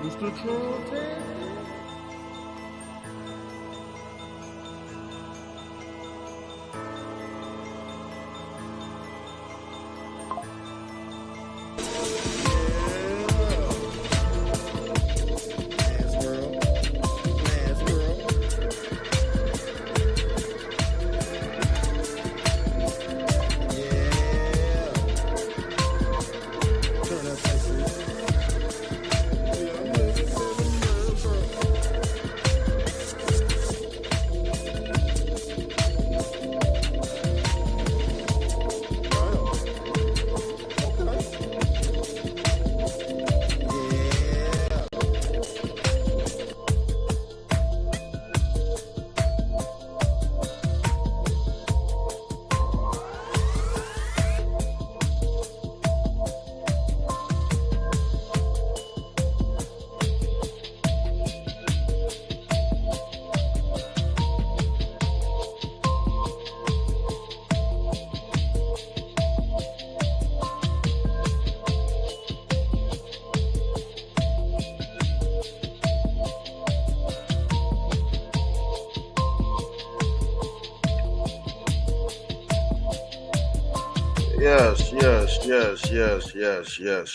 Mr. Trump.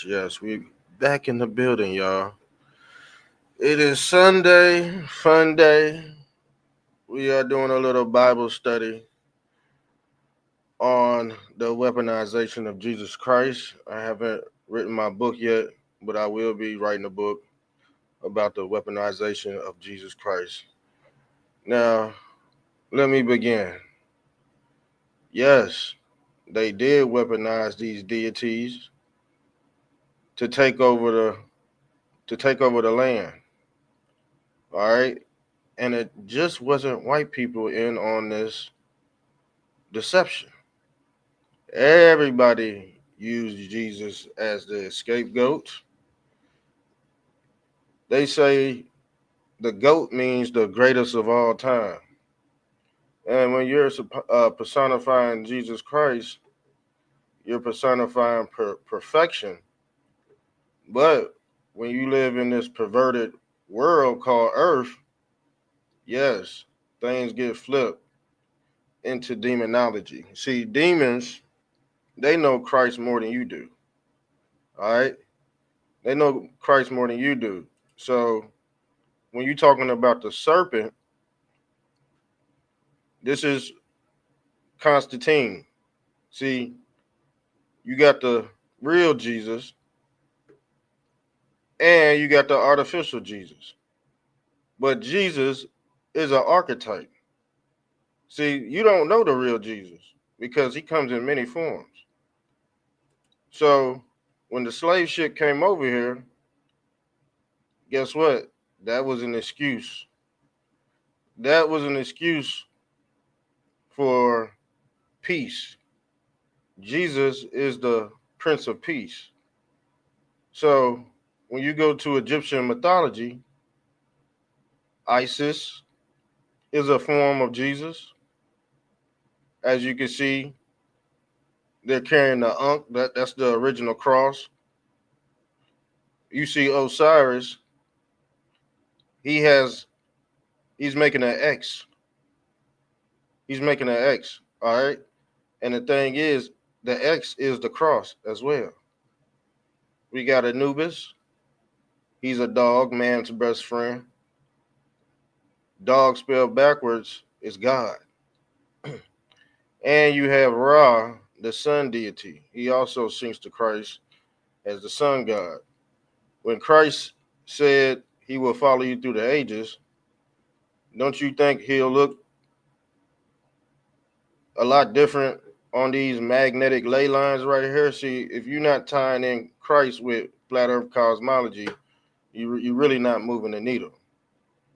Yes. We back in the building, y'all. It is Sunday, fun day. We are doing a little Bible study on the weaponization of Jesus Christ. I haven't written my book yet, but I will be writing a book about the weaponization of Jesus Christ. Now, let me begin. Yes, they did weaponize these deities to take over the land. All right. And it just wasn't white people in on this deception. Everybody used Jesus as the scapegoat. They say the goat means the greatest of all time. And when you're personifying Jesus Christ, you're personifying perfection. But when you live in this perverted world called Earth, yes, things get flipped into demonology. See, demons, they know Christ more than you do. All right? They know Christ more than you do. So when you're talking about the serpent, this is Constantine. See, you got the real Jesus and you got the artificial Jesus. But Jesus is an archetype. See, you don't know the real Jesus because he comes in many forms. So when the slave ship came over here, guess what? That was an excuse. That was an excuse for peace. Jesus is the Prince of Peace. So when you go to Egyptian mythology, Isis is a form of Jesus. As you can see, they're carrying the Ankh, that's the original cross. You see Osiris, he's making an X. He's making an X, all right? And the thing is, the X is the cross as well. We got Anubis. He's a dog, man's best friend. Dog spelled backwards is God. And you have Ra, the sun deity. He also sings to Christ as the sun god. When Christ said he will follow you through the ages, don't you think he'll look a lot different on these magnetic ley lines right here? See, if you're not tying in Christ with flat earth cosmology, you're really not moving the needle.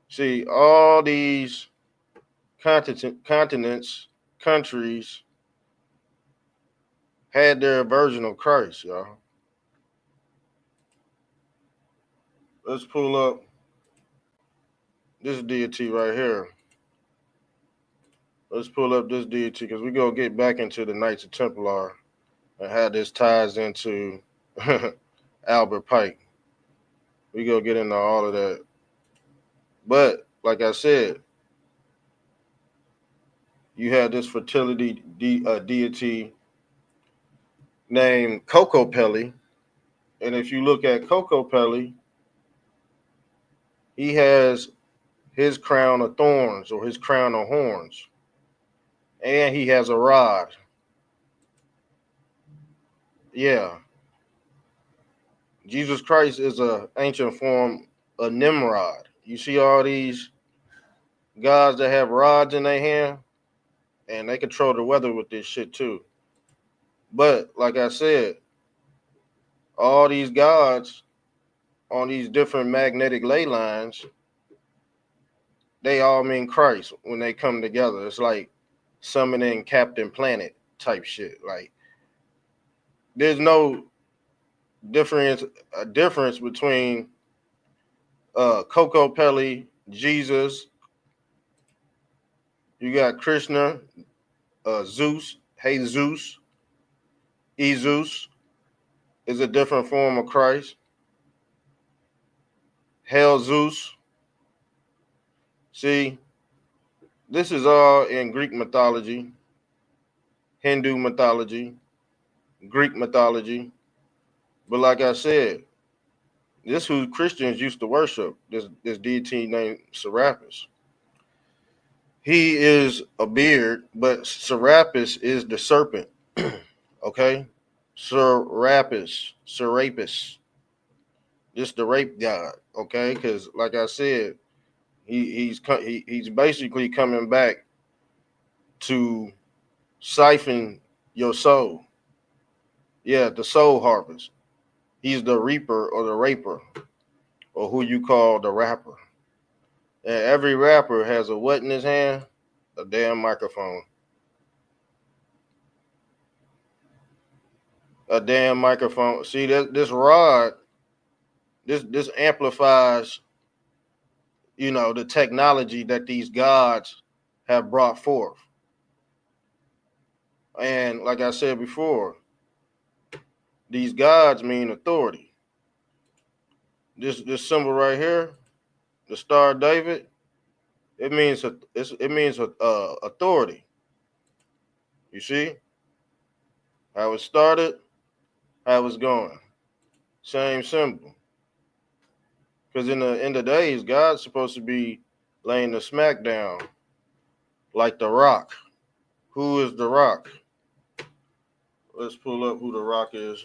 See, all these continents, countries had their version of Christ, y'all. Let's pull up this deity right here. Let's pull up this deity because we're going to get back into the Knights of Templar and how this ties into Albert Pike. We go get into all of that. But like I said, you had this fertility deity named Coco Pelli. And if you look at Coco Pelli, he has his crown of thorns or his crown of horns. And he has a rod. Yeah. Jesus Christ is an ancient form of Nimrod. You see all these gods that have rods in their hand, and they control the weather with this shit too. But like I said, all these gods on these different magnetic ley lines, they all mean Christ when they come together. It's like summoning Captain Planet type shit. Like there's no difference between Coco Pelli, Jesus. You got Krishna, Zeus, Jesus, Jesus is a different form of Christ. Hell Zeus. See, this is all in Greek mythology, Hindu mythology, Greek mythology. But like I said, this who Christians used to worship, this deity named Serapis. He is a beard, but Serapis is the serpent. Okay? Serapis. This the rape god, okay? Because like I said, he's basically coming back to siphon your soul. Yeah, the soul harvest. He's the reaper or the raper, or who you call the rapper. And every rapper has a what in his hand? A damn microphone. A damn microphone. See this rod, this amplifies, the technology that these gods have brought forth. And like I said before, these gods mean authority. This symbol right here, the Star of David, it means authority. You see how it started, how it's going. Same symbol. Because in the days, God's supposed to be laying the smack down like the Rock. Who is the Rock? Let's pull up who the Rock is.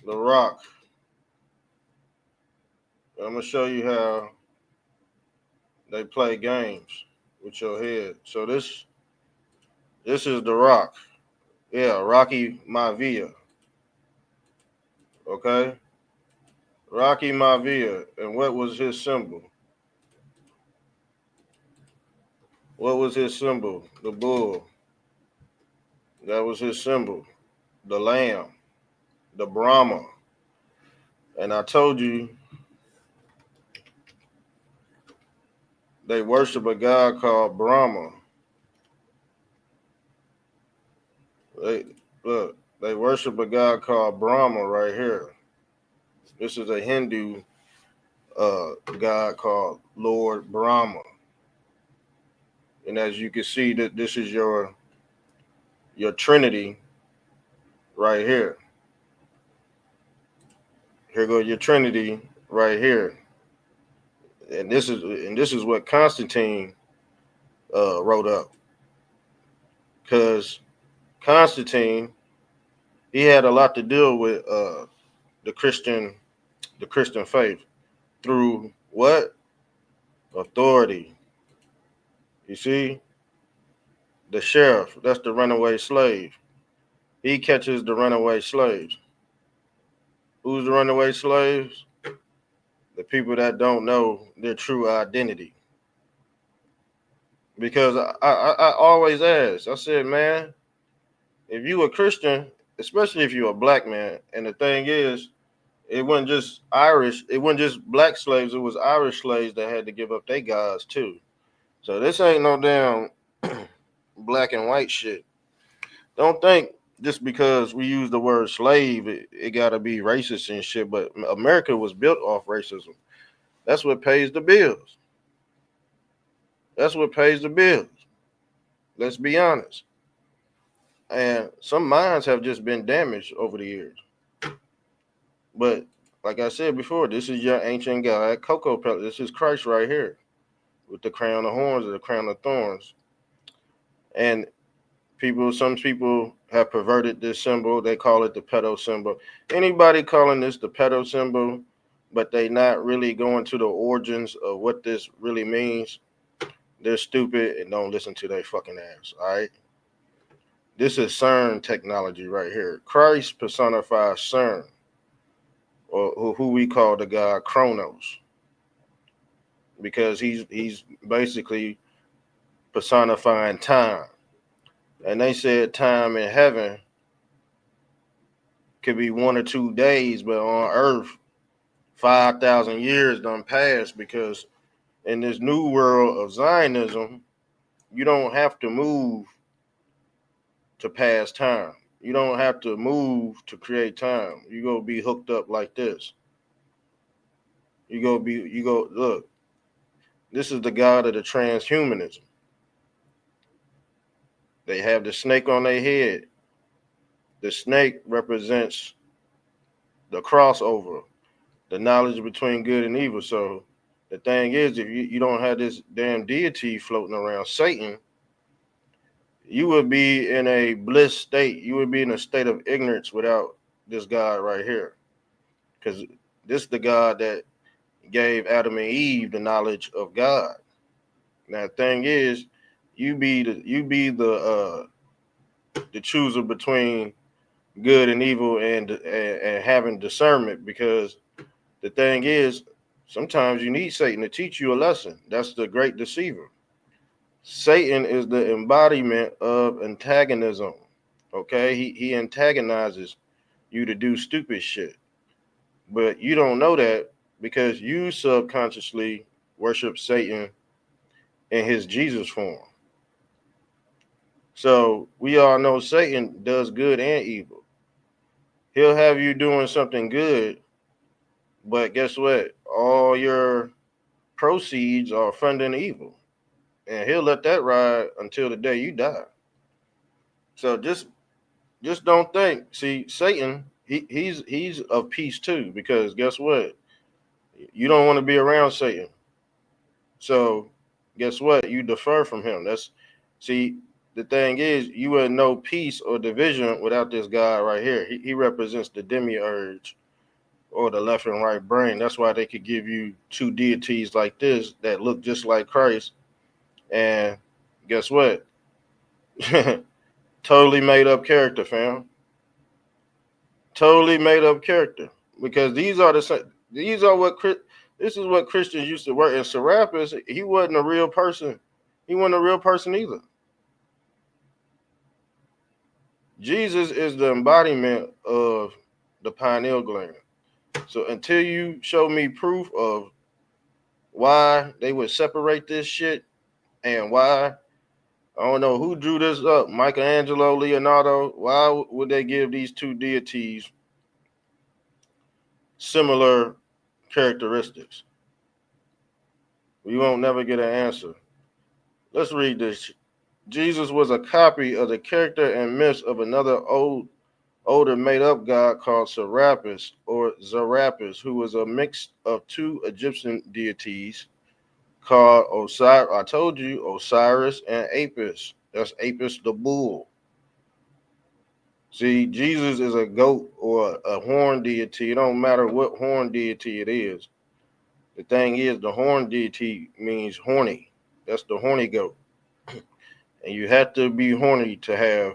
The Rock. I'm gonna show you how they play games with your head. So this is the Rock. Yeah, Rocky Maivia. Okay? Rocky Maivia. And what was his symbol? What was his symbol? The bull. That was his symbol. The lamb. The Brahma. And I told you they worship a god called Brahma. They worship a god called Brahma right here. This is a Hindu god called Lord Brahma. And as you can see, that this is your Trinity right here. Here goes your Trinity right here. And this is what Constantine wrote up. Because Constantine, he had a lot to deal with the Christian faith through what? Authority. You see? The sheriff, that's the runaway slave. He catches the runaway slaves. Who's the runaway slaves? The people that don't know their true identity. Because I always ask, I said, man, if you a Christian, especially if you're a black man, and the thing is, it wasn't just Irish, it wasn't just black slaves, it was Irish slaves that had to give up their gods too. So this ain't no damn black and white shit. Don't think just because we use the word slave, it got to be racist and shit. But America was built off racism. That's what pays the bills. That's what pays the bills. Let's be honest. And some minds have just been damaged over the years. But like I said before, this is your ancient God, Coco Pellet. This is Christ right here with the crown of horns or the crown of thorns. And some people have perverted this symbol. They call it the pedo symbol. Anybody calling this the pedo symbol, but they not really going to the origins of what this really means, they're stupid and don't listen to their fucking ass, all right? This is CERN technology right here. Christ personifies CERN, or who we call the god Chronos, because he's basically personifying time. And they said time in heaven could be 1 or 2 days, but on earth, 5,000 years done passed, because in this new world of Zionism, you don't have to move to pass time. You don't have to move to create time. You go be hooked up like this. Look, this is the god of the transhumanism. They have the snake on their head. The snake represents the crossover, the knowledge between good and evil. So the thing is, if you don't have this damn deity floating around, Satan, you would be in a bliss state. You would be in a state of ignorance without this God right here. Because this is the God that gave Adam and Eve the knowledge of God. Now the thing is, you be the chooser between good and evil, and having discernment, because the thing is, sometimes you need Satan to teach you a lesson. That's the great deceiver. Satan is the embodiment of antagonism. Okay, he antagonizes you to do stupid shit, but you don't know that because you subconsciously worship Satan in his Jesus form. So we all know Satan does good and evil. He'll have you doing something good, but guess what? All your proceeds are funding evil, and he'll let that ride until the day you die. So just don't think. See, Satan, he's of peace too, because guess what? You don't want to be around Satan. So guess what? You defer from him. See, the thing is, you wouldn't know peace or division without this guy right here. He represents the demiurge, or the left and right brain. That's why they could give you two deities like this that look just like Christ. And guess what? Totally made up character, fam. Totally made up character. Because these are this is what Christians used to work. And Serapis, he wasn't a real person. He wasn't a real person either. Jesus is the embodiment of the pineal gland. So until you show me proof of why they would separate this shit, and why, I don't know who drew this up, Michelangelo, Leonardo, why would they give these two deities similar characteristics? We won't never get an answer. Let's read this. Jesus was a copy of the character and myths of another older made-up god called Serapis, or Zarapis, who was a mix of two Egyptian deities called Osiris. I told you, Osiris and Apis. That's Apis the bull. See, Jesus is a goat or a horn deity. It don't matter what horn deity it is. The thing is, the horn deity means horny. That's the horny goat. And you have to be horny to have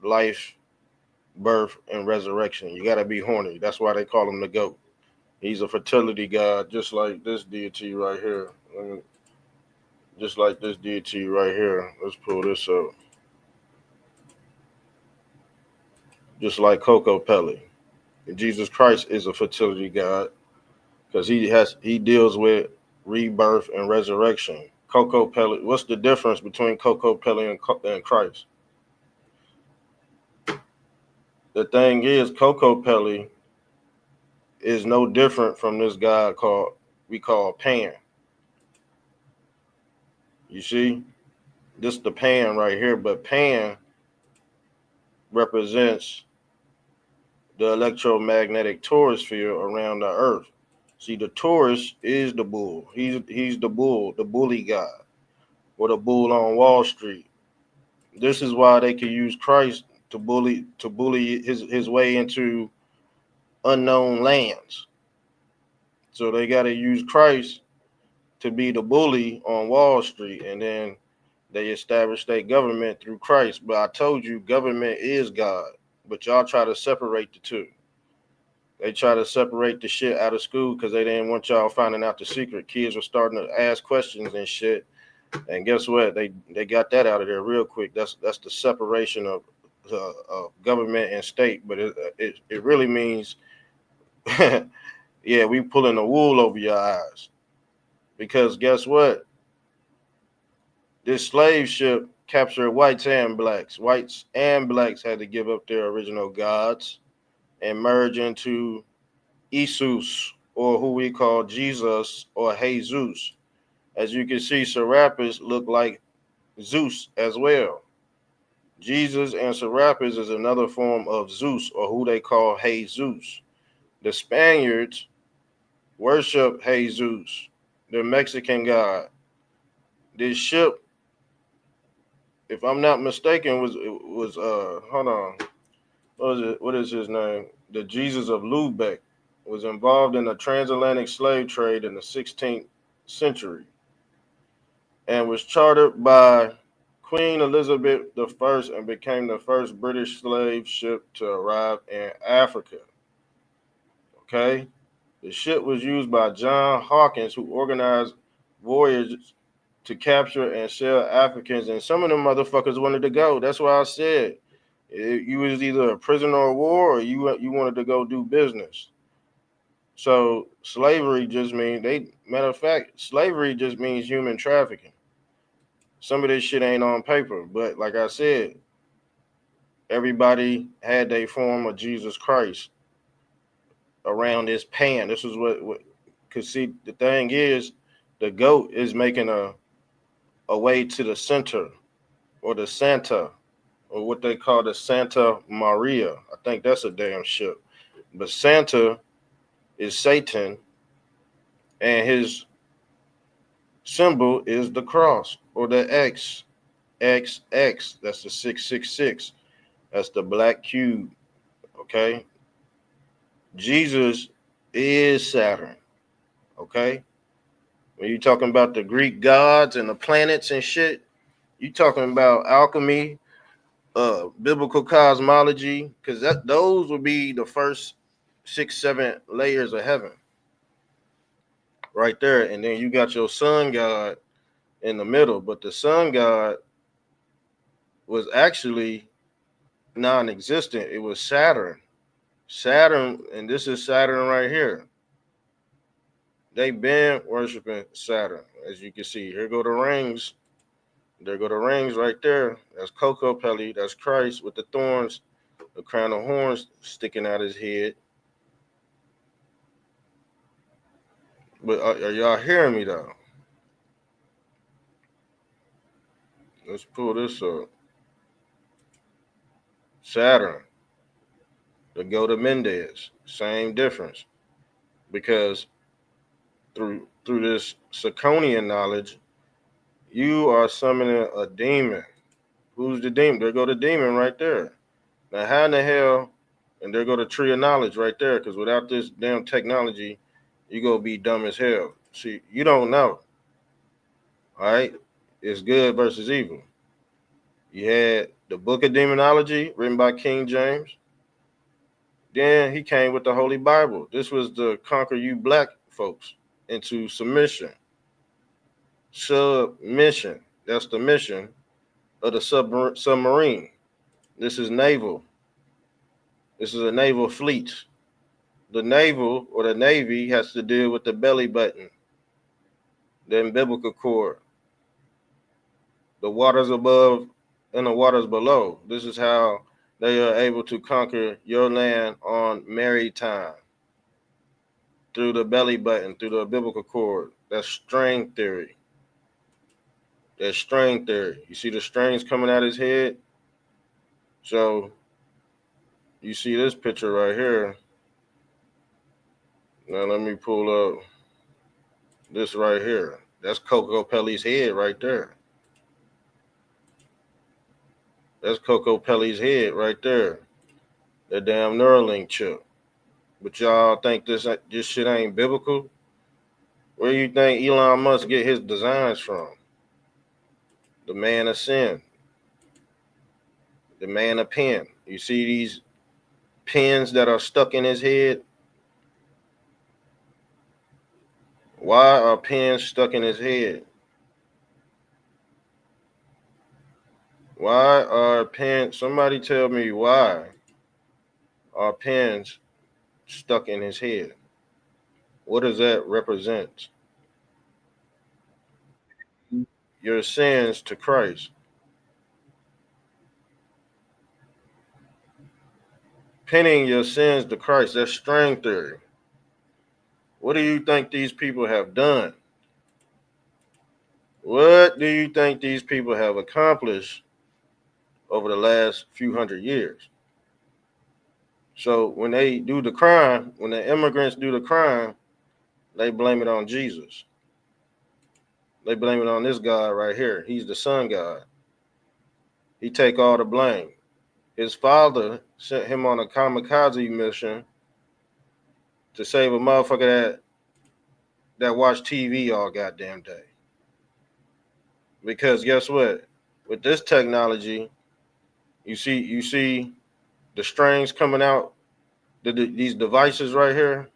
life, birth, and resurrection. You got to be horny. That's why they call him the goat. He's a fertility god, just like this deity right here. Just like this deity right here. Let's pull this up. Just like Coco Pelli. Jesus Christ is a fertility god because he deals with rebirth and resurrection. Coco Pelli. What's the difference between Coco Pelli and Christ? the thing is, Coco Pelli is no different from this guy we call Pan. You see, this the Pan right here, but Pan represents the electromagnetic torus field around the Earth. See, the torus is the bull. He's the bull, the bully guy, or the bull on Wall Street. This is why they can use Christ to bully his way into unknown lands. So they got to use Christ to be the bully on Wall Street, and then they establish their government through Christ. But I told you, government is God. But y'all try to separate the two. They try to separate the shit out of school because they didn't want y'all finding out the secret. Kids were starting to ask questions and shit. And guess what? They got that out of there real quick. That's the separation of government and state. But it really means, yeah, we pulling the wool over your eyes. Because guess what? This slave ship captured whites and blacks. Whites and blacks had to give up their original gods and merge into Isus, or who we call Jesus or Jesus. As you can see, Serapis look like Zeus as well. Jesus and Serapis is another form of Zeus, or who they call Jesus. The Spaniards worship Jesus, the Mexican god. This ship, if I'm not mistaken, was hold on. What is his name? The Jesus of Lubeck was involved in the transatlantic slave trade in the 16th century and was chartered by Queen Elizabeth I and became the first British slave ship to arrive in Africa. Okay? The ship was used by John Hawkins, who organized voyages to capture and sell Africans, and some of them motherfuckers wanted to go. That's why I said you was either a prisoner of war or you wanted to go do business. So slavery just means matter of fact, slavery just means human trafficking. Some of this shit ain't on paper, but like I said, everybody had their form of Jesus Christ around this pan. This is what cause see the thing is the goat is making a way to the center or the Santa or what they call the Santa Maria. I think that's a damn ship. But Santa is Satan and his symbol is the cross or the X. XX. That's the 666. That's the black cube. Okay. Jesus is Saturn. Okay. When you're talking about the Greek gods and the planets and shit, you talking about alchemy, biblical cosmology, because those would be the first 6, 7 layers of heaven right there. And then you got your sun god in the middle, but the sun god was actually non-existent. It was Saturn. Saturn, and this is Saturn right here. They've been worshiping Saturn, as you can see. Here go the rings. There go the rings right there. That's Coco Pelli. That's Christ with the thorns, the crown of horns sticking out his head. But are y'all hearing me though? Let's pull this up. Saturn, the go to Mendez, same difference, because through this Saconian knowledge, you are summoning a demon. Who's the demon? There go the demon right there. Now, how in the hell? And there go the tree of knowledge right there. Because without this damn technology, you gonna be dumb as hell. See, you don't know. All right, it's good versus evil. You had the Book of Demonology written by King James. Then he came with the Holy Bible. This was to conquer you black folks into submission. Submission. That's the mission of the submarine. This is naval. This is a naval fleet. The naval or the Navy has to deal with the belly button, the umbilical cord, the waters above and the waters below. This is how They are able to conquer your land on married time through the belly button, through the umbilical cord. That's string theory. That's string theory. You see the strings coming out his head? So you see this picture right here. Now let me pull up this right here. That's Coco Pelly's head right there. That's Coco Pelly's head right there. That damn Neuralink chip. But y'all think this shit ain't biblical? Where you think Elon Musk get his designs from? The man of sin. The man of pen. You see these pins that are stuck in his head? Why are pins stuck in his head? Why are pins? Somebody tell me why are pins stuck in his head? What does that represent? Your sins to Christ. Pinning your sins to Christ. That's string theory. What do you think these people have done? What do you think these people have accomplished over the last few hundred years? So when they do the crime, when the immigrants do the crime, they blame it on Jesus. They blame it on this God right here. He's the sun God. He take all the blame. His father sent him on a kamikaze mission to save a motherfucker that watch TV all goddamn day. Because guess what? With this technology, you see the strings coming out. These devices right here.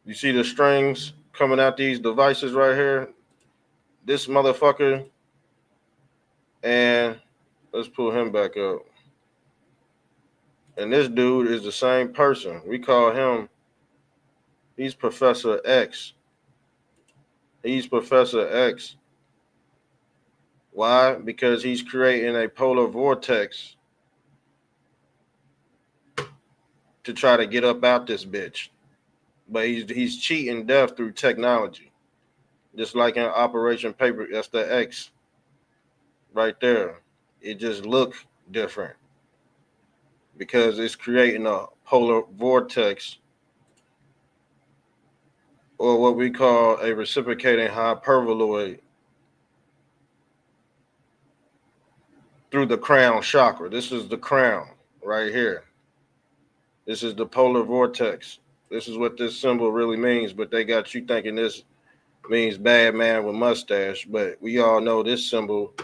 You see the strings coming out these devices right here. This motherfucker, and let's pull him back up. And this dude is the same person. We call him. He's Professor X. He's Professor X. Why? Because he's creating a polar vortex to try to get up out this bitch. But he's cheating death through technology. Just like in Operation Paper, that's the X right there. It just look different because it's creating a polar vortex, or what we call a reciprocating hyperboloid, through the crown chakra. This is the crown right here. This is the polar vortex. This is what this symbol really means, but they got you thinking this means bad man with mustache, but we all know this symbol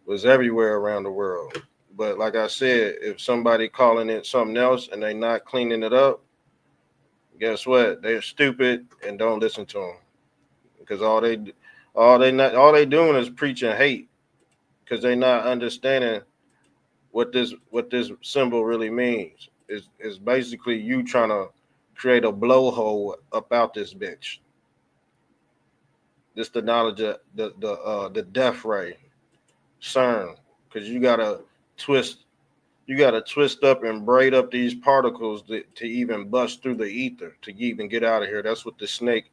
was everywhere around the world. But like I said, if somebody calling it something else and they not cleaning it up, guess what? They're stupid and don't listen to them, because all they doing is preaching hate, because they not understanding what this symbol really means. Is basically you trying to create a blowhole about this bitch. This the knowledge of the death ray, CERN, because twist you gotta twist up and braid up these particles to even bust through the ether to even get out of here. That's what the snake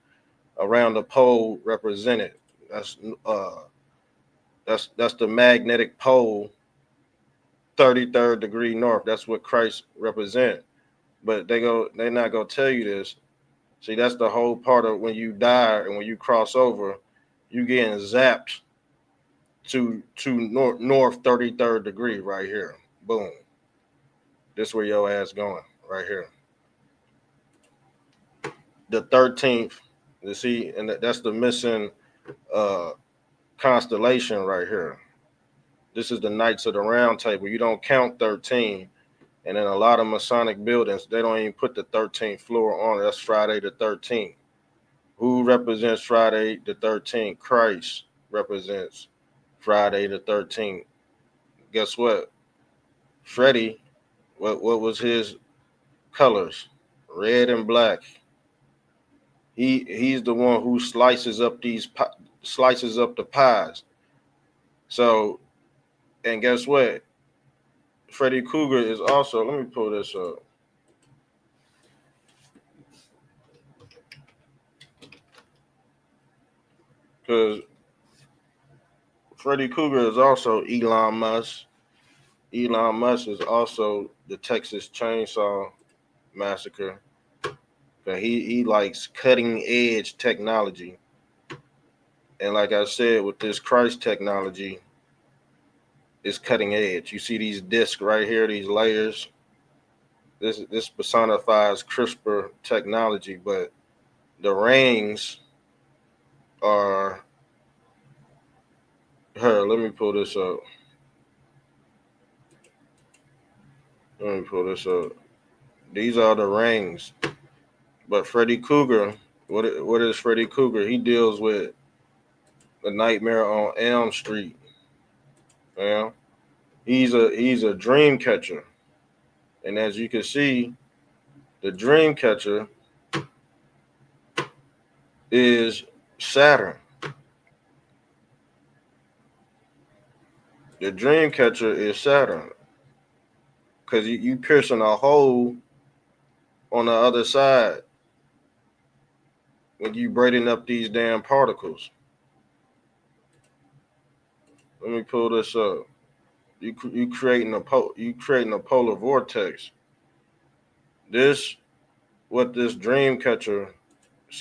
around the pole represented. That's the magnetic pole, 33rd degree north. That's what Christ represent. But they're not gonna tell you this. See, that's the whole part of when you die and when you cross over, you getting zapped to north 33rd degree right here. Boom. This where your ass going right here. The 13th, you see, and that's the missing constellation right here. This is the Knights of the Round Table. You don't count 13. And in a lot of Masonic buildings, they don't even put the 13th floor on it. That's Friday the 13th. Who represents Friday the 13th? Christ represents Friday the 13th. Guess what? Freddie, what was his colors? Red and black. He's the one who slices up the pies. So, and guess what? Freddy Krueger is also. Let me pull this up because Freddy Krueger is also Elon Musk. Elon Musk is also the Texas Chainsaw Massacre. He likes cutting edge technology, and like I said, with this Christ technology, it's cutting edge. You see these discs right here, these layers. This personifies CRISPR technology, but the rings are her. Let me pull this up. Let me pull this up. These are the rings. But Freddy Krueger, what is Freddy Krueger? He deals with the Nightmare on Elm Street. Yeah, he's a dream catcher, and as you can see, the dream catcher is Saturn. The dream catcher is Saturn because you piercing a hole on the other side when you braiding up these damn particles. Let me pull this up. You creating a polar vortex. This what this dream catcher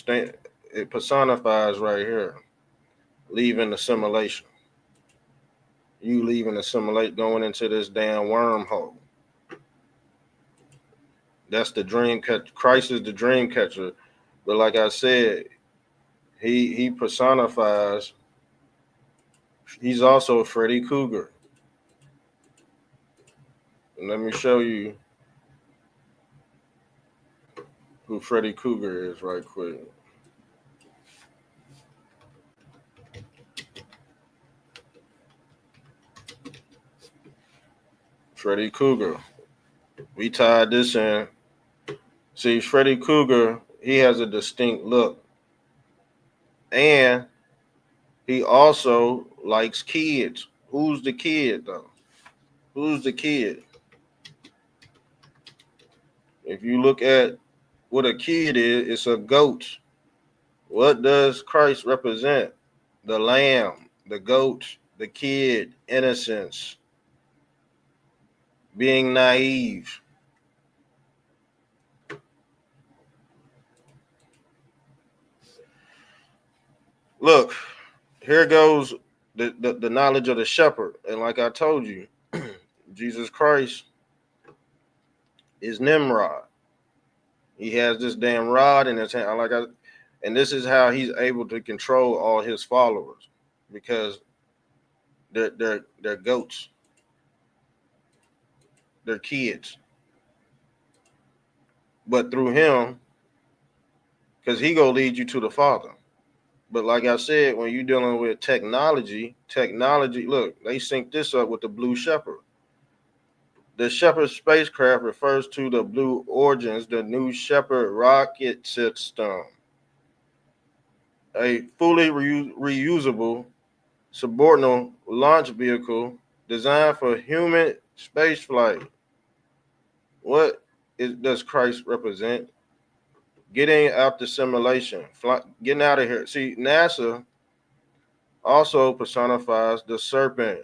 it personifies right here. Leaving assimilation. You leaving assimilate going into this damn wormhole. That's the dream catcher. Christ is the dream catcher. But like I said, he personifies. He's also Freddy Krueger. And let me show you who Freddy Krueger is right quick. Freddy Krueger. We tied this in. See, Freddy Krueger, he has a distinct look. And he also likes kids. Who's the kid, though? Who's the kid? If you look at what a kid is, it's a goat. What does Christ represent? The lamb, the goat, the kid, innocence, being naive. Look, here goes the knowledge of the shepherd. And like I told you, Jesus Christ is Nimrod. He has this damn rod in his hand. And this is how he's able to control all his followers because they're goats. They're kids. But through him, because he gonna lead you to the Father. But like I said, when you're dealing with technology, look, they sync this up with the Blue Shepard. The Shepard spacecraft refers to the Blue Origins, the New Shepard rocket system, a fully reusable subordinate launch vehicle designed for human spaceflight. What does Christ represent? Getting out the simulation, getting out of here. See, NASA also personifies the serpent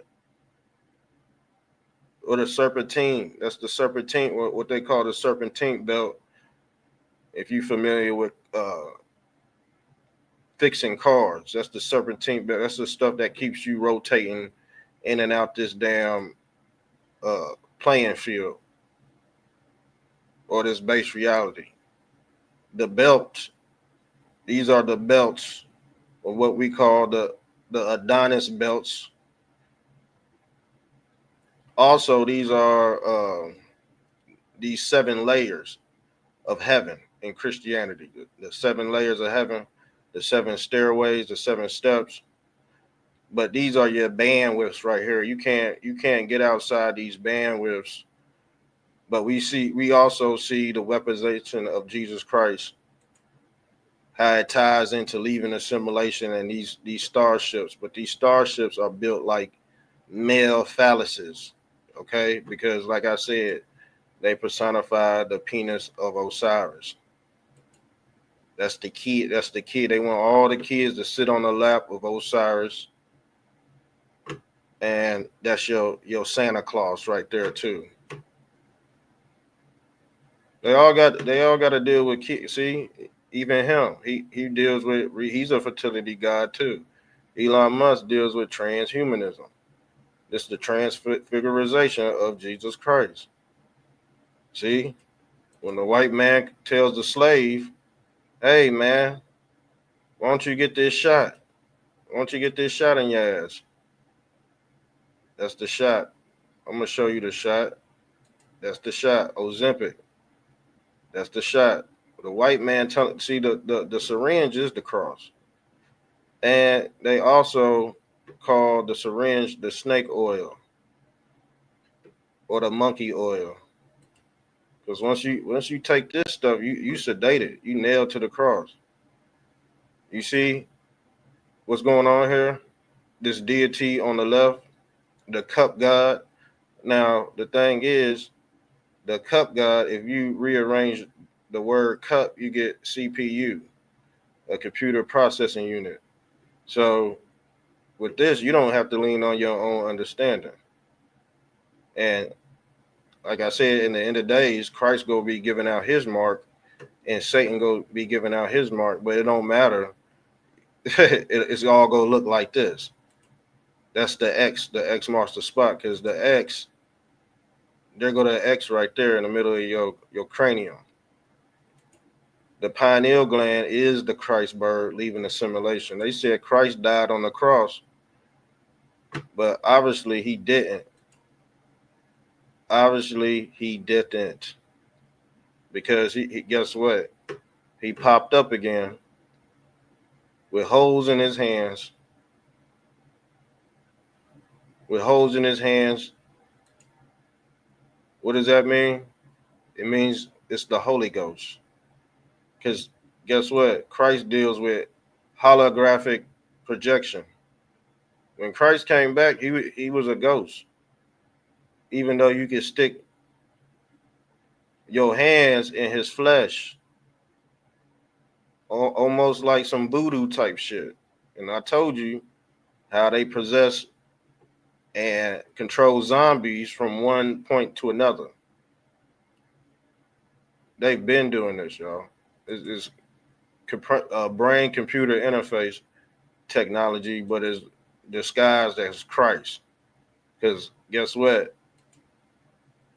or the serpentine. That's the serpentine, what they call the serpentine belt. If you're familiar with fixing cars, that's the serpentine belt. That's the stuff that keeps you rotating in and out this damn playing field or this base reality. The belts, these are the belts of what we call the Adonis belts. Also, these are these 7 layers of heaven in Christianity. The 7 layers of heaven, the 7 stairways, the 7 steps. But these are your bandwidths right here. You can't get outside these bandwidths. But we also see the weaponization of Jesus Christ, how it ties into leaving assimilation and these starships. But these starships are built like male phalluses. Okay, because like I said, they personify the penis of Osiris. That's the key. That's the key. They want all the kids to sit on the lap of Osiris, and that's your Santa Claus right there too. They all got to deal with kids. See, even him, he deals with. He's a fertility god too. Elon Musk deals with transhumanism. This is the transfiguration of Jesus Christ. See, when the white man tells the slave, "Hey man, why don't you get this shot? Why don't you get this shot in your ass?" That's the shot. I'm gonna show you the shot. That's the shot. Ozempic. That's the shot. The white man see the syringe is the cross. And they also call the syringe the snake oil or the monkey oil. Because once you take this stuff, you sedated. You nailed to the cross. You see what's going on here? This deity on the left, the cup god. Now the thing is, the cup god, if you rearrange the word cup, you get CPU, a computer processing unit. So with this, you don't have to lean on your own understanding. And like I said, in the end of days, Christ go be giving out his mark, and Satan go be giving out his mark. But it don't matter. It's all gonna look like this. That's the X. The X marks the spot because the X, there go the X right there in the middle of your cranium. The pineal gland is the Christ bird leaving the simulation. They said Christ died on the cross, but obviously he didn't. Obviously he didn't, because he guess what? He popped up again with holes in his hands. With holes in his hands. What does that mean? It means it's the Holy Ghost. Because guess what? Christ deals with holographic projection. When Christ came back, he was a ghost. Even though you could stick your hands in his flesh, almost like some voodoo type shit. And I told you how they possess and control zombies from one point to another. They've been doing this, y'all. It's brain computer interface technology, but is disguised as Christ. Because guess what?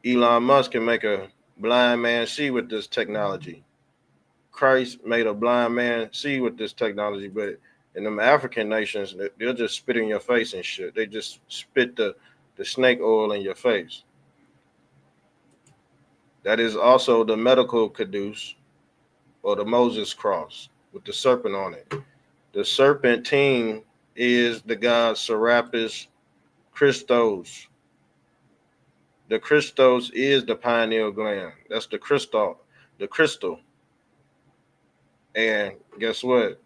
Elon Musk can make a blind man see with this technology. Christ made a blind man see with this technology, but in them African nations, they'll just spit in your face and shit. They just spit the snake oil in your face. That is also the medical caduce or the Moses cross with the serpent on it. The serpentine is the god Serapis Christos. The Christos is the pineal gland. That's the crystal. The crystal. And guess what?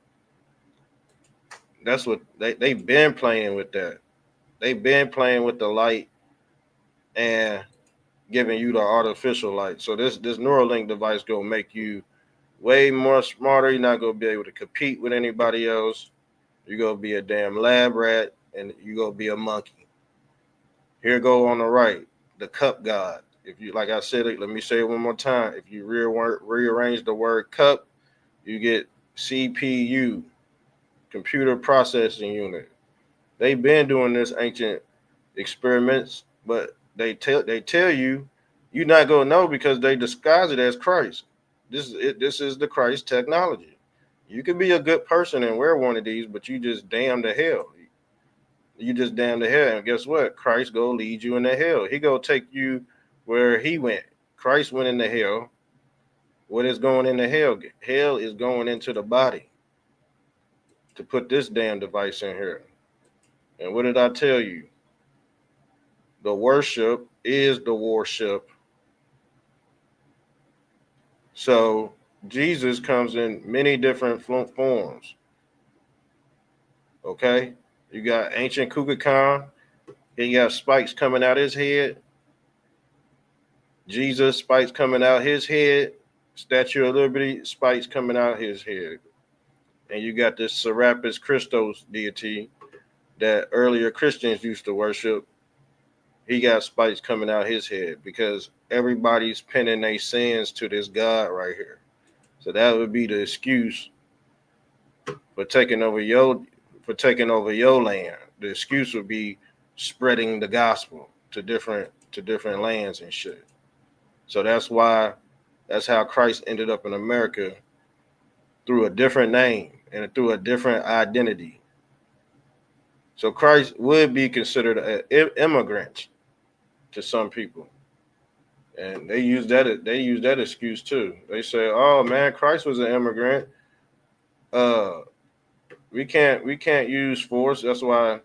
That's what they've been playing with that. They've been playing with the light and giving you the artificial light. So this Neuralink device gonna make you way more smarter. You're not gonna be able to compete with anybody else. You're gonna be a damn lab rat, and you're gonna be a monkey. Here go on the right, the cup god. If you, like I said, let me say it one more time. If you rearrange the word cup, you get CPU, computer processing unit. They've been doing this ancient experiments, but they tell you you're not gonna know because they disguise it as Christ. This is it. This is the Christ technology. You could be a good person and wear one of these, but you just damn to hell. You just damn to hell. And guess what? Christ go lead you into hell. He go take you where he went. Christ went into hell. What is going into hell? Hell is going into the body to put this damn device in here. And what did I tell you? The WorShip is the WarShip. So Jesus comes in many different forms. Okay? You got ancient Kukulkan. He got spikes coming out his head. Jesus, spikes coming out his head. Statue of Liberty, spikes coming out his head. And you got this Serapis Christos deity that earlier Christians used to worship. He got spikes coming out his head because everybody's pinning their sins to this God right here. So that would be the excuse for taking over your land. The excuse would be spreading the gospel to different lands and shit. So that's how Christ ended up in America through a different name and through a different identity. So Christ would be considered an immigrant to some people, and they use that excuse too. They say, "Oh man, Christ was an immigrant. Uh, we can't use force." That's why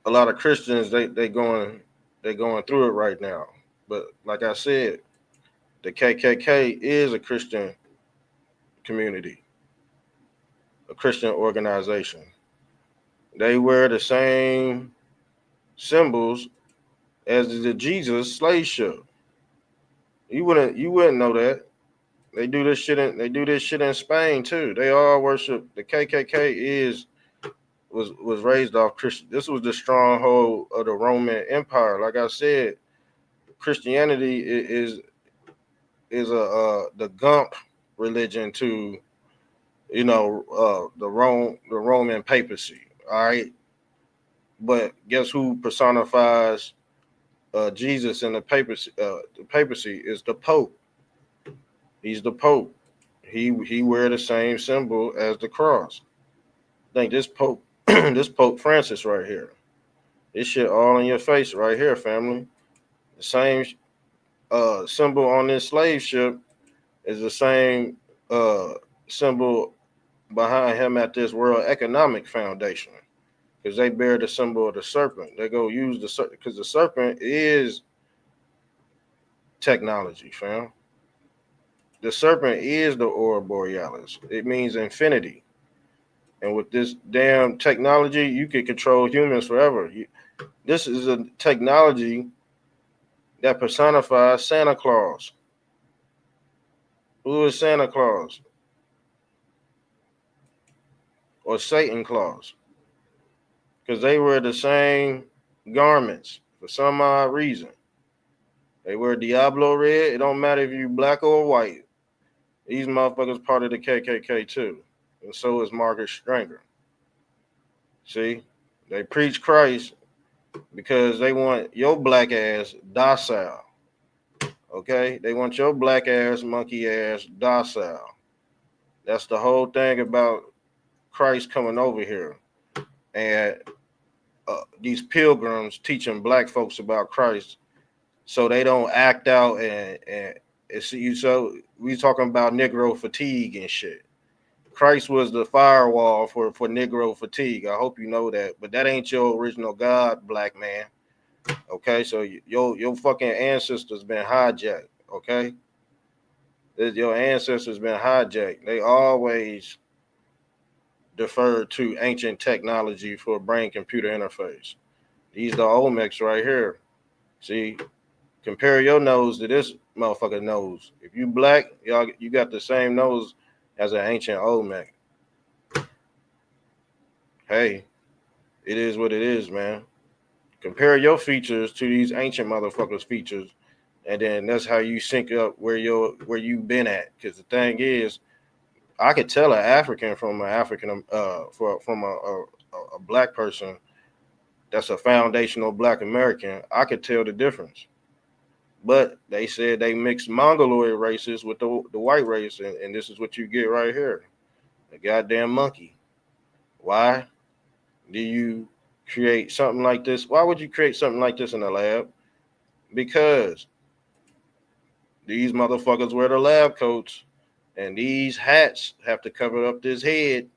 a lot of Christians they going through it right now. But like I said, the KKK is a Christian community, a Christian organization. They wear the same symbols as the Jesus slave ship. You wouldn't know that. They do this shit in Spain too. They all worship the KKK was raised off Christian. This was the stronghold of the Roman Empire. Like I said, Christianity is the Gump religion to the Roman papacy. All right, but guess who personifies Jesus in the papacy? The papacy is the Pope. He's the Pope. He wear the same symbol as the cross. I think this Pope this Pope Francis right here. This shit all in your face right here, family. The same symbol on this slave ship is the same uh, symbol behind him at this World Economic Foundation because they bear the symbol of the serpent. They go use the serpent because the serpent is technology, fam. The serpent is the aurora borealis. It means infinity. And with this damn technology, you can control humans forever. This is a technology that personifies Santa Claus. Who is Santa Claus or Satan Claus? Because they wear the same garments for some odd reason. They wear Diablo red. It don't matter if you black or white. These motherfuckers part of the KKK too. And so is Margaret Stranger. See? They preach Christ because they want your black ass docile. Okay? They want your black ass, monkey ass docile. That's the whole thing about Christ coming over here. And these pilgrims teaching black folks about Christ so they don't act out and see you. So we talking about Negro fatigue and shit. Christ was the firewall for Negro fatigue. I hope you know that, but that ain't your original God, black man. Okay, so your fucking ancestors been hijacked. Okay, your ancestors been hijacked. They always deferred to ancient technology for brain computer interface. These the Olmecs right here. See, compare your nose to this motherfucker nose. If you black, y'all you got the same nose as an ancient Olmec. Hey, it is what it is, man. Compare your features to these ancient motherfuckers' features, and then that's how you sync up where you've been at. Because the thing is, I could tell an African from an African from a black person that's a foundational black American. I could tell the difference. But they said they mixed mongoloid races with the white race, and this is what you get right here. A goddamn monkey. Why do you create something like this? Why would you create something like this in a lab? Because these motherfuckers wear the lab coats and these hats have to cover up this head.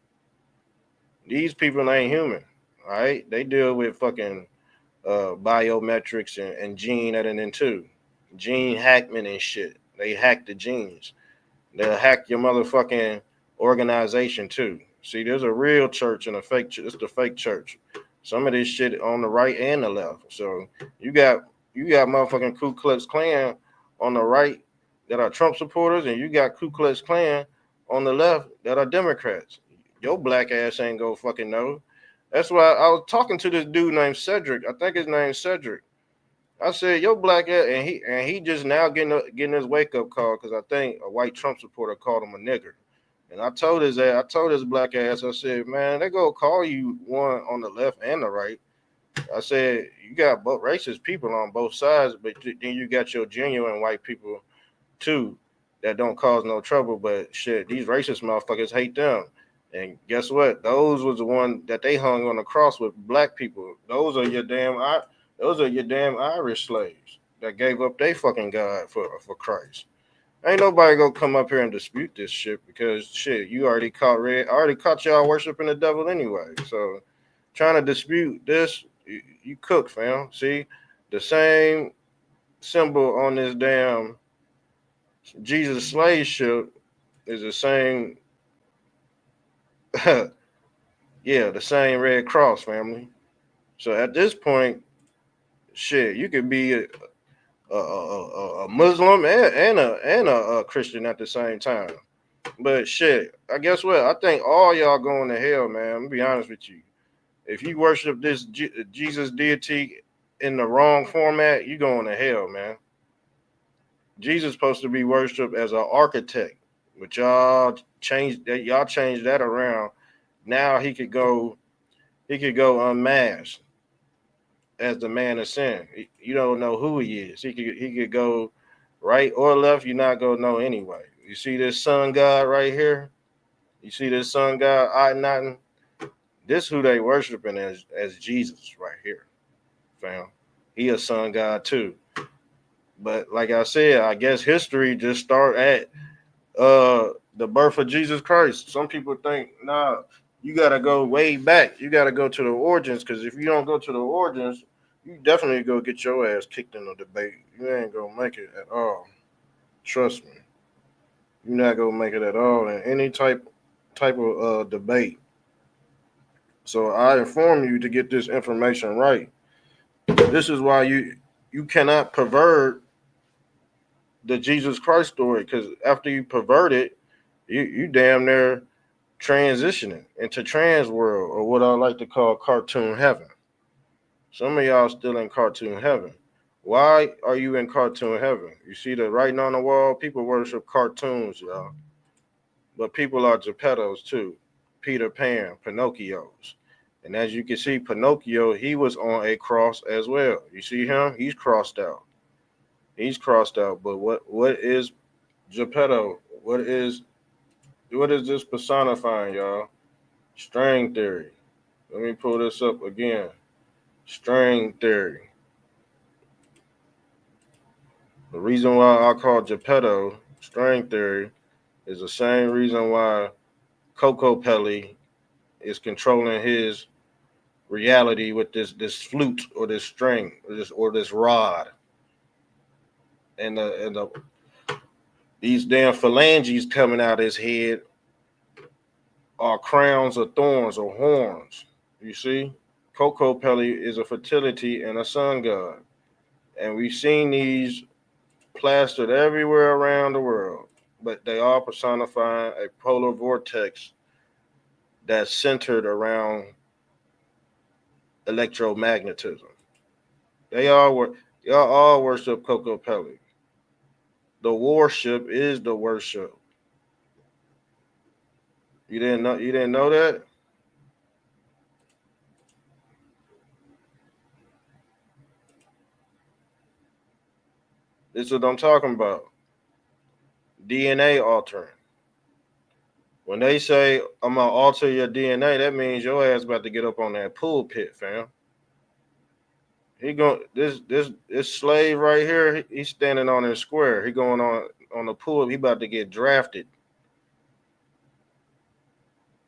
These people ain't human. All right. They deal with fucking biometrics and gene editing too. Gene Hackman and shit. They hack the genes. They'll hack your motherfucking organization too. See, there's a real church and a fake church. It's the fake church. Some of this shit on the right and the left. So you got you got motherfucking Ku Klux Klan on the right that are Trump supporters, and you got Ku Klux Klan on the left that are Democrats. Your black ass ain't go fucking know. That's why I was talking to this dude named Cedric. I think his name's Cedric. I said, "Your black ass," and he just now getting his wake up call because I think a white Trump supporter called him a nigger. And I told his black ass, I said, "Man, they go call you one on the left and the right." I said, "You got both racist people on both sides, but then you got your genuine white people too that don't cause no trouble. But shit, these racist motherfuckers hate them. And guess what? Those was the one that they hung on the cross with black people. Those are your damn Irish slaves that gave up their fucking God for Christ. Ain't nobody gonna come up here and dispute this shit because shit, you already caught red. I already caught y'all worshiping the devil anyway. So trying to dispute this, you cook, fam. See, the same symbol on this damn Jesus slave ship is the same. Yeah, the same Red Cross family. So at this point, shit, you could be a Muslim and a Christian at the same time. But shit, I guess what? I think all y'all going to hell, man. I'm gonna be honest with you. If you worship this Jesus deity in the wrong format, you going to hell, man. Jesus supposed to be worshipped as an architect, but y'all changed that. Y'all changed that around. Now he could go unmasked as the man of sin. You don't know who he is. He could go right or left. You're not gonna know anyway. You see this sun god right here. You see this sun god I nothing. This who they worshiping as Jesus right here, fam. He a sun god too. But like I said, I guess history just start at the birth of Jesus Christ. Some people think, nah, you gotta go way back. You gotta go to the origins, because if you don't go to the origins, you definitely go get your ass kicked in the debate. You ain't gonna make it at all. Trust me. You're not gonna make it at all in any type of debate. So I inform you to get this information right. This is why you cannot pervert the Jesus Christ story, because after you pervert it, you damn near transitioning into trans world, or what I like to call cartoon heaven. Some of y'all still in cartoon heaven. Why are you in cartoon heaven? You see the writing on the wall? People worship cartoons, y'all. But people are Geppettos too. Peter Pan, Pinocchios. And as you can see, Pinocchio, he was on a cross as well. You see him? He's crossed out. He's crossed out. But what is Geppetto? What is this personifying, y'all? String theory. Let me pull this up again. String theory. The reason why I call Geppetto string theory is the same reason why Coco Pelli is controlling his reality with this flute or this string or this rod, and these damn phalanges coming out his head are crowns of thorns or horns. You see, Coco Pelli is a fertility and a sun god, and we've seen these plastered everywhere around the world, but they all personifying a polar vortex that's centered around electromagnetism. Y'all all worship Coco Pelli. The WarShip is the WorShip. You didn't know that? This is what I'm talking about. DNA altering. When they say I'm gonna alter your DNA, that means your ass about to get up on that pulpit, fam. He going this slave right here. He's standing on his square. He going on the pool. He about to get drafted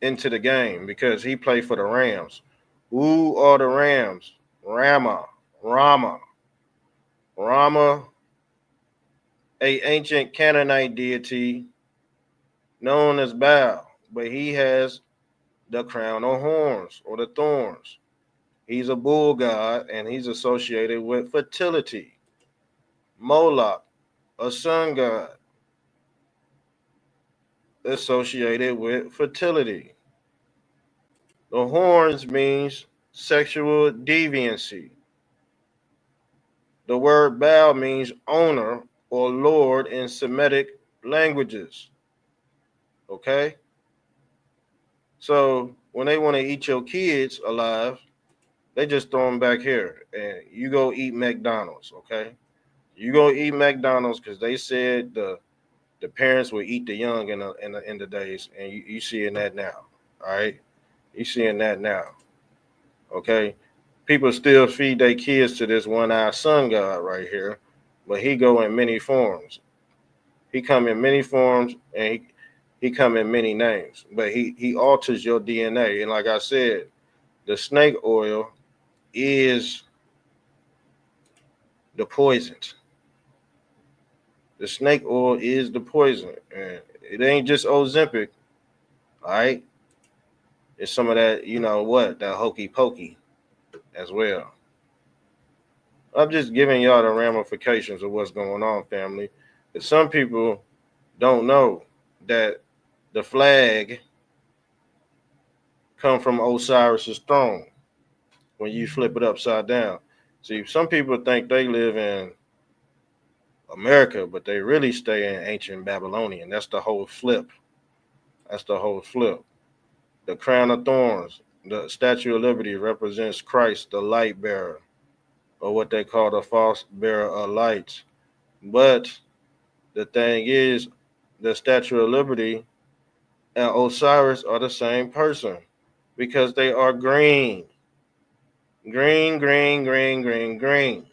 into the game because he played for the Rams. Who are the Rams? Rama, Rama, a ancient Canaanite deity known as Baal, but he has the crown of horns or the thorns. He's a bull god, and he's associated with fertility. Moloch, a sun god associated with fertility. The horns means sexual deviancy. The word Baal means owner or lord in Semitic languages. Okay? So when they want to eat your kids alive, they just throw them back here and you go eat McDonald's, okay? You go eat McDonald's because they said the parents will eat the young in the days, and you seeing that now, all right? You seeing that now, okay? People still feed their kids to this one-eyed sun god right here, but he go in many forms. He come in many forms, and he come in many names, but he alters your DNA. And like I said, the snake oil is the poison. The snake oil is the poison, and it ain't just Ozempic, all right? It's some of that, you know what, that hokey pokey as well. I'm just giving y'all the ramifications of what's going on, family. But some people don't know that the flag come from Osiris's throne when you flip it upside down. See, some people think they live in America, but they really stay in ancient Babylonian. That's the whole flip. That's the whole flip. The crown of thorns, the Statue of Liberty represents Christ, the light bearer, or what they call the false bearer of lights. But the thing is, the Statue of Liberty and Osiris are the same person because they are green. Green, green, green, green, green.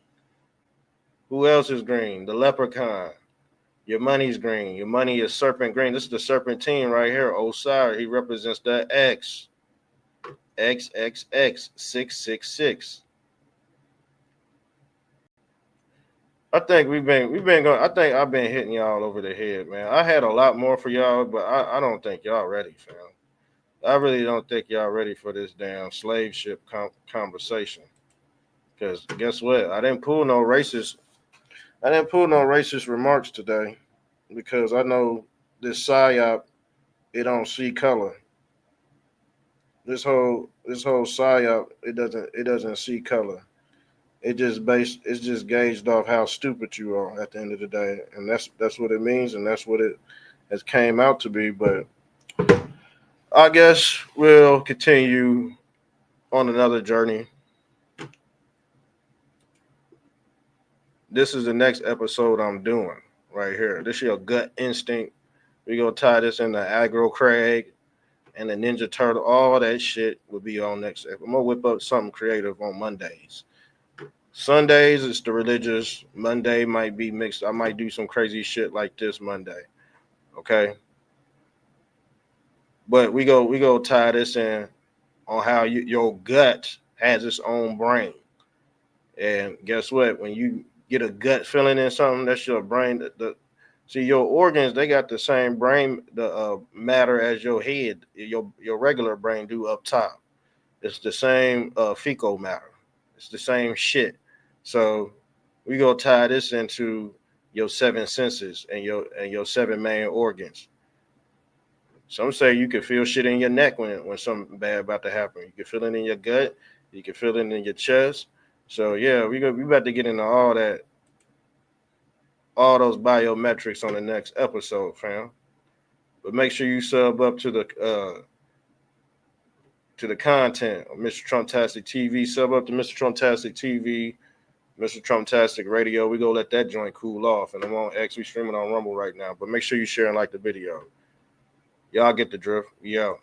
Who else is green? The leprechaun. Your money's green. Your money is serpent green. This is the serpentine right here. Osiris, he represents the X. XXX 666. I think we've been going. I think I've been hitting y'all over the head, man. I had a lot more for y'all, but I don't think y'all ready, fam. I really don't think y'all ready for this damn slave ship conversation. Because guess what? I didn't pull no racist. I didn't pull no racist remarks today because I know this psyop. It don't see color. This whole psyop. It doesn't see color. It's just gauged off how stupid you are at the end of the day, and that's what it means, and that's what it has came out to be. But I guess we'll continue on another journey. This is the next episode I'm doing right here. This is your gut instinct. We gonna tie this into Aggro Craig and the Ninja Turtle. All that shit will be on next episode. I'm gonna whip up something creative on Mondays. Sundays it's the religious. Monday might be mixed. I might do some crazy shit like this Monday. Okay. But we go tie this in on how your gut has its own brain. And guess what? When you get a gut feeling in something, that's your brain. See, your organs, they got the same brain matter as your head, your regular brain do up top. It's the same fecal matter. It's the same shit. So we go tie this into your seven senses and your seven main organs. Some say you can feel shit in your neck when something bad about to happen. You can feel it in your gut. You can feel it in your chest. So yeah, we about to get into all that, all those biometrics on the next episode, fam. But make sure you sub up to the content of Mr. Trumptastic TV. Sub up to Mr. Trumptastic TV, Mr. Trumptastic Radio. We go let that joint cool off. And I'm on X. We streaming on Rumble right now. But make sure you share and like the video. Y'all get the drift. We out.